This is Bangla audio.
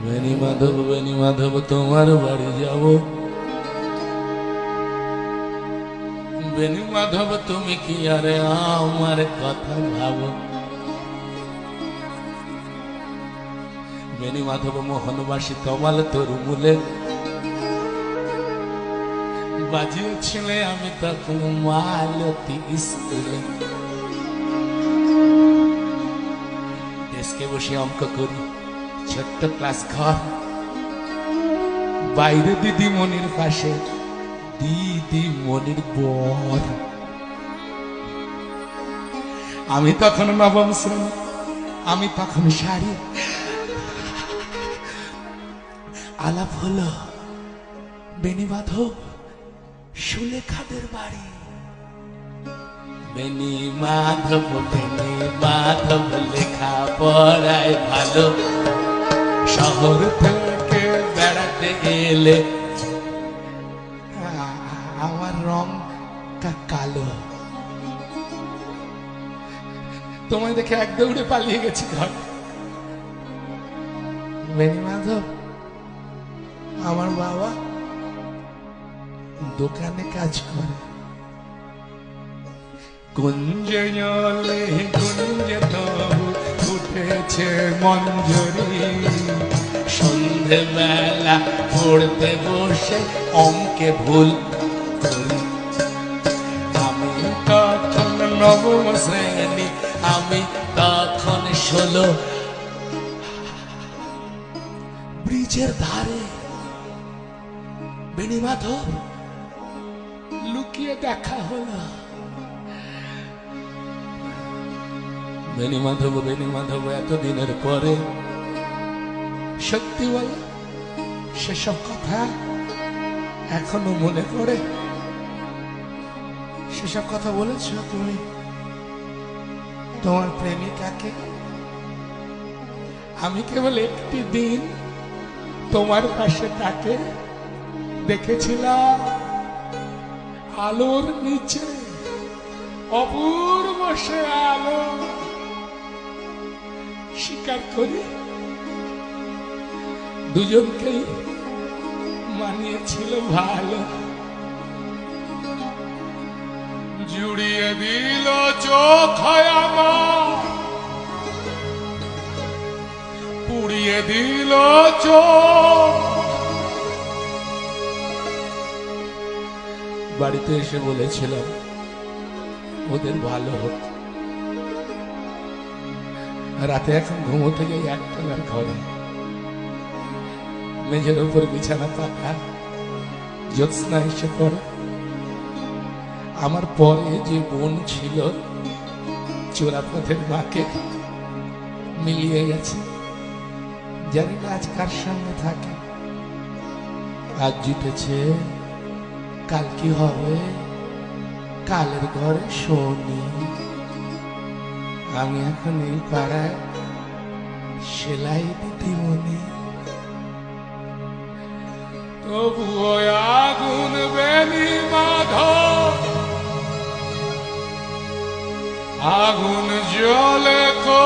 বেনি মাধব তোমার বাড়ি যাব। বেনি মাধব তুমি কি আরে আমার কথা ভাবো। বেনি মাধব মোহনবাসী তমাল তরুমূলে বাজিয়েছিলে আমি তখন মালতী স্কুলে। ডেস্কে বসে অঙ্ক করি, ছোট্ট ক্লাস ঘর, বাইরে দিদিমণির পাশে দিদিমণির বর। আমি তখন নবম শ্রেণী, আমি তখন শাড়ি। আলাপ হলো বেনি মাধব সুলেখাদের বাড়ি। বেনি মাধব লেখা পড়ায় ভালো, শহর থেকে বেড়াতে এলে আমার রং কালো। তোমায় দেখে এক দৌড়ে পালিয়ে গেছি ঘর। বেনি মাধব আমার বাবা দোকানে কাজ করে। কুঞ্জে জলে কুঞ্জে তবু উঠেছে মঞ্জরি, সন্ধেবেলা পড়তে বসে অঙ্কে ভুল করি। আমি তখন নবম শ্রেণী, আমি তখন 16। ব্রিজের ধারে বেনি মাধব লুকিয়ে দেখা হলো। বেনি মাধব এতদিনের পরে সত্যি বলো, সেসব কথা এখনো মনে পড়ে? সেসব কথা বলেছ তুমি তোমার প্রেমিকাকে? আমি কেবল একটি দিন তোমার পাশে তাকে দেখেছিলাম, আলোর নিচে, অপূর্ব সে আলো। স্বীকার করি দুজনকেই মানিয়েছিল ভালো। জুড়িয়ে দিল চোখ আমার, পুড়িয়ে দিল চোখ। বাড়িতে এসে বলেছিলাম ওদের ভালো হতো। রাতে এখন ঘুমোতে যাই একতলার ঘরে, মেঝের উপর বিছানা পাতা, জ্যোৎস্না এসে পড়ে। আমার পরে যে বোন ছিল চোরাপথের মাকে মিলিয়ে গেছে। জানি না আজ কার সঙ্গে থাকে। আজ জিতেছে, কাল কি হবে, কালের ঘরে শনি। আমি এখন এই পাড়ায় সেলাই দিদিমণি। তবুও আগুন বেনি মাধব, আগুন জ্বলে কো